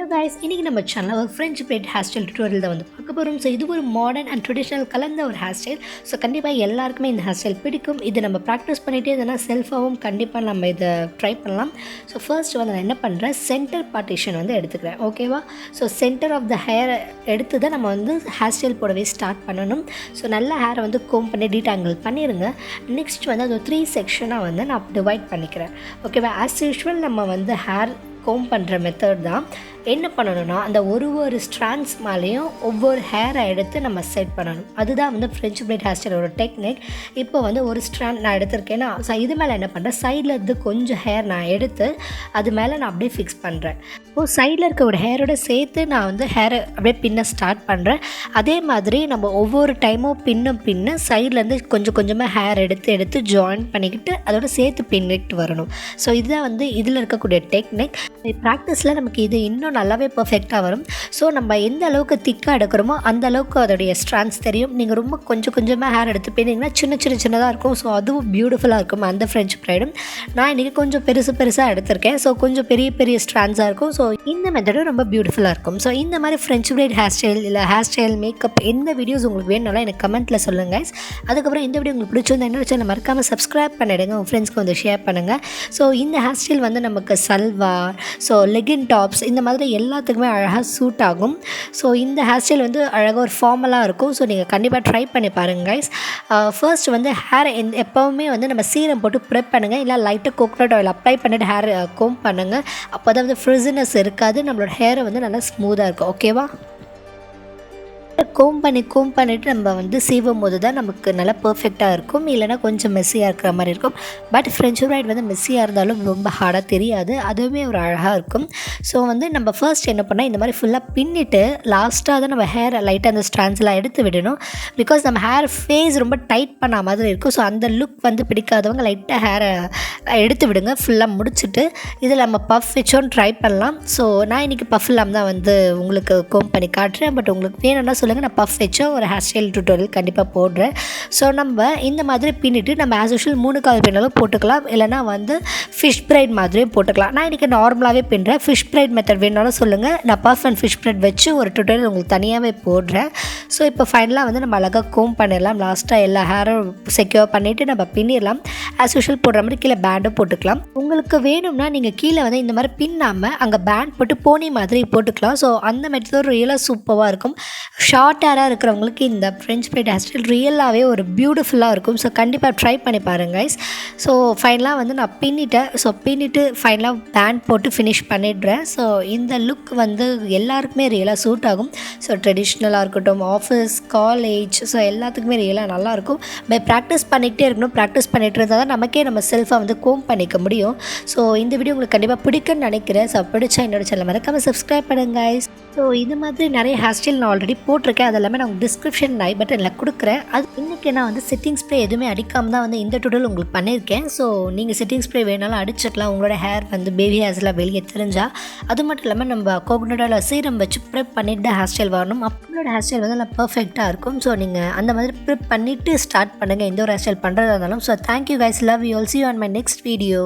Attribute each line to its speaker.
Speaker 1: Hello guys, இன்னைக்கு நம்ம சேனல்ல ஒரு French braid hairstyle tutorial தான் வந்து பார்க்க போறோம். ஸோ இது ஒரு மாடர்ன் அண்ட் ட்ரெடிஷ்னல் கலந்த ஒரு hairstyle. ஸோ கண்டிப்பாக எல்லாருக்குமே இந்த hairstyle பிடிக்கும். இது நம்ம ப்ராக்டிஸ் பண்ணிகிட்டே இருந்தோம்னா செல்ஃபாகவும் கண்டிப்பாக நம்ம இதை ட்ரை பண்ணலாம். ஸோ ஃபர்ஸ்ட் வந்து நான் என்ன பண்ணுறேன், சென்டர் பார்ட்டிஷன் வந்து எடுத்துக்கிறேன். ஓகேவா? So centre of the hair எடுத்து தான் நம்ம வந்து hairstyle போடவே ஸ்டார்ட் பண்ணணும். ஸோ நல்ல ஹேரை வந்து கோம் பண்ணி டீடாங்கிள் பண்ணிடுங்க. நெக்ஸ்ட் வந்து அது 3 செக்ஷனாக வந்து நான் டிவைட் பண்ணிக்கிறேன். ஓகேவா? ஆஸ் யூஷுவல் நம்ம வந்து ஹேர் கோம் பண்ணுற மெத்தட் தான். என்ன பண்ணணும்னா, அந்த ஒரு ஸ்ட்ராண்ட்ஸ் மேலேயும் ஒவ்வொரு ஹேரை எடுத்து நம்ம செட் பண்ணணும். அதுதான் வந்து ஃப்ரெஞ்ச் பிரைட் ஹேர்ஸ்டைல் ஒரு டெக்னிக். இப்போ வந்து ஒரு ஸ்ட்ராண்ட் நான் எடுத்திருக்கேன்னா, இது மேலே என்ன பண்ணுறேன், சைடில் இருந்து கொஞ்சம் ஹேர் நான் எடுத்து அது மேலே நான் அப்படியே ஃபிக்ஸ் பண்ணுறேன். இப்போது சைடில் இருக்க ஒரு ஹேரோட சேர்த்து நான் வந்து ஹேரை அப்படியே பின்ன ஸ்டார்ட் பண்ணுறேன். அதே மாதிரி நம்ம ஒவ்வொரு டைமும் பின்ன சைட்லேருந்து கொஞ்சம் கொஞ்சமாக ஹேர் எடுத்து ஜாயின் பண்ணிக்கிட்டு அதோட சேர்த்து பின்னிட்டு வரணும். ஸோ இதுதான் வந்து இதில் இருக்கக்கூடிய டெக்னிக். ப்ராக்டிஸில் நமக்கு இது இன்னும் நல்லாவே பர்ஃபெக்டாக வரும். ஸோ நம்ம எந்த அளவுக்கு திக்காக எடுக்கிறோமோ அந்த அளவுக்கு அதோடைய ஸ்ட்ராண்ட்ஸ் தெரியும். நீங்கள் ரொம்ப கொஞ்சமாக ஹேர் எடுத்து போனீங்கன்னா சின்னதாக இருக்கும். ஸோ அதுவும் பியூட்டிஃபுல்லாக இருக்கும் அந்த ஃப்ரெஞ்ச் ப்ரைடும். நான் இன்றைக்கி கொஞ்சம் பெருசாக எடுத்திருக்கேன். ஸோ கொஞ்சம் பெரிய ஸ்ட்ராண்ட்ஸாக இருக்கும். ஸோ இந்த மெத்தடும் ரொம்ப பியூட்டிஃபுல்லாக இருக்கும். ஸோ இந்த மாதிரி ஃப்ரெஞ்ச் ப்ரைட் ஹேர்ஸ்டைல் இல்லை ஹேர்ஸ்டைல் மேக்கப் எந்த வீடியோஸ் உங்களுக்கு வேணும்னாலும் எனக்கு கமெண்ட்டில் சொல்லுங்கள். அதுக்கப்புறம் இந்த வீடியோ உங்களுக்கு பிடிச்சிருந்தா என்னோட சேனல் மறக்காமல் சப்ஸ்கிரைப் பண்ணிவிடுங்க, உங்கள் ஃப்ரெண்ட்ஸ்க்கு வந்து ஷேர் பண்ணுங்கள். ஸோ இந்த ஹேர்ஸ்டைல் வந்து நமக்கு சல்வார், ஸோ லெகின் டாப்ஸ் இந்த மாதிரி எல்லாத்துக்குமே அழகாக சூட் ஆகும். ஸோ இந்த ஹேர்ஸ்டைல் வந்து அழகாக ஒரு ஃபார்மலாக இருக்கும். ஸோ நீங்கள் கண்டிப்பாக ட்ரை பண்ணி பாருங்கள் கைஸ். ஃபர்ஸ்ட் வந்து ஹேர் எப்போவுமே வந்து நம்ம சீரம் போட்டு ப்ரெப் பண்ணுங்கள், இல்லை லைட்டாக கோகோனட் ஆயில் அப்ளை பண்ணிவிட்டு ஹேர் கோம் பண்ணுங்கள். அப்போ தான் வந்து ஃப்ரிஸினஸ் இருக்காது, நம்மளோட ஹேரை வந்து நல்லா ஸ்மூத்தாக இருக்கும். ஓகேவா? கோம் பண்ணிவிட்டு நம்ம வந்து சீவும் போது தான் நமக்கு நல்லா பர்ஃபெக்டாக இருக்கும். இல்லைனா கொஞ்சம் மெஸ்ஸியாக இருக்கிற மாதிரி இருக்கும். பட் ஃப்ரெஞ்ச் பிரைட் வந்து மெஸ்ஸியாக இருந்தாலும் ரொம்ப ஹார்டாக தெரியாது, அதுவுமே ஒரு அழகாக இருக்கும். ஸோ வந்து நம்ம ஃபர்ஸ்ட் என்ன பண்ணால், இந்த மாதிரி ஃபுல்லாக பின்னிட்டு லாஸ்ட்டாக தான் நம்ம ஹேரை லைட்டாக அந்த ஸ்ட்ராண்ட்ஸ்லாம் எடுத்து விடணும். பிகாஸ் நம்ம ஹேர் ஃபேஸ் ரொம்ப டைட் பண்ண மாதிரி இருக்கும். ஸோ அந்த லுக் வந்து பிடிக்காதவங்க லைட்டாக ஹேரை எடுத்து விடுங்க. ஃபுல்லாக முடிச்சுட்டு இதில் நம்ம பஃப் வச்சோன்னு ட்ரை பண்ணலாம். ஸோ நான் இன்றைக்கி பஃப் இல்லாமல் தான் வந்து உங்களுக்கு கோம் பண்ணி காட்டுறேன். பட் உங்களுக்கு வேணும்னா சொல்லுங்கள், நான் பஃப் வச்சோ ஒரு ஹேர் ஸ்டைல் டியூட்டோரியல் கண்டிப்பாக போடுறேன். ஸோ நம்ம இந்த மாதிரி பின்னிட்டு நம்ம ஆஸ் யூஷுவல் 3 கால் பின்னாலும் போட்டுக்கலாம், இல்லைனா வந்து ஃபிஷ் பிரைட் மாதிரியும் போட்டுக்கலாம். நான் இன்றைக்கி நார்மலாகவே பின்னுறேன். ஃபிஷ் பிரைட் மெத்தட் வேணும்னாலும் சொல்லுங்கள், நான் பஃப் அண்ட் ஃபிஷ் பிரைட் வச்சு ஒரு டியூட்டோரியல் உங்களுக்கு தனியாகவே போடுறேன். ஸோ இப்போ ஃபைனலாக வந்து நம்ம அழகாக கோம் பண்ணிடலாம். லாஸ்ட்டாக எல்லா ஹேரும் செக்யூர் பண்ணிவிட்டு நம்ம பின்னிடலாம். ஆஸ் யூஷுவல் போடுற மாதிரி கீழே பேண்டும் போட்டுக்கலாம். உங்களுக்கு வேணும்னா நீங்கள் கீழே வந்து இந்த மாதிரி பின்னாமல் அங்கே பேண்ட் போட்டு போனி மாதிரி போட்டுக்கலாம். ஸோ அந்த மெத்தட் ரியலாக சூப்பராக இருக்கும். ஷார்ட் ஹேராக இருக்கிறவங்களுக்கு இந்த ஃப்ரெஞ்ச் பிரைட் ஹேர்ஸ்டைல் ரியலாகவே ஒரு பியூட்டிஃபுல்லாக இருக்கும். ஸோ கண்டிப்பாக ட்ரை பண்ணி பாருங்க கைஸ். ஸோ ஃபைனலாக வந்து நான் பின்னிட்டேன். ஸோ பின்னிட்டு ஃபைனலாக பேண்ட் போட்டு ஃபினிஷ் பண்ணிடுறேன். ஸோ இந்த லுக் வந்து எல்லாருக்குமே ரியலாக சூட் ஆகும். ஸோ ட்ரெடிஷ்னலாக இருக்கட்டும், ஆஃபீஸ், காலேஜ், ஸோ எல்லாத்துக்குமே ரியலாக நல்லாயிருக்கும். ப்ராக்டிஸ் பண்ணிக்கிட்டே இருக்கணும். ப்ராக்டிஸ் பண்ணிகிட்டு இருந்தால் தான் நமக்கே நம்ம செல்ஃபாக வந்து கோம் பண்ணிக்க முடியும். ஸோ இந்த வீடியோ உங்களுக்கு கண்டிப்பாக பிடிக்குன்னு நினைக்கிறேன். ஸோ பிடிச்சா என்னோட சேனல் மறக்காமல் சப்ஸ்கிரைப் பண்ணுங்க கைஸ். ஸோ இது மாதிரி நிறைய ஹேர்ஸ்டைல் நான் ஆல்ரெடி போட்டிருக்கேன். அதெல்லாமே நான் உங்களுக்கு டிஸ்கிரிப்ஷன் ஐ பட்டனில் கொடுக்குறேன். அது இன்றைக்கி நான் வந்து செட்டிங் ஸ்ப்ரே எதுவுமே அடிக்காமல் தான் வந்து இந்த டுடோரியல் உங்களுக்கு பண்ணியிருக்கேன். ஸோ நீங்கள் செட்டிங் ஸ்ப்ரே வேணாலும் அடிச்சுக்கலாம். உங்களோட ஹேர் வந்து பேபி ஹேர்ஸ்லாம் வெளியே தெரிஞ்சால். அது மட்டும் இல்லாமல் நம்ம கோகோனட் சீரம் வச்சு ப்ரிப் பண்ணிட்டு தான் ஹேர்ஸ்டைல் வரணும். அப்போட ஹேர்ஸ்டைல் வந்து நல்லா பர்ஃபெக்டாக இருக்கும். ஸோ நீங்கள் அந்த மாதிரி ப்ரிப் பண்ணிவிட்டு ஸ்டார்ட் பண்ணுங்கள் எந்த ஒரு ஹேர்ஸ்டைல் பண்ணுறதா இருந்தாலும். So thank you guys, love you all, see you on my next video.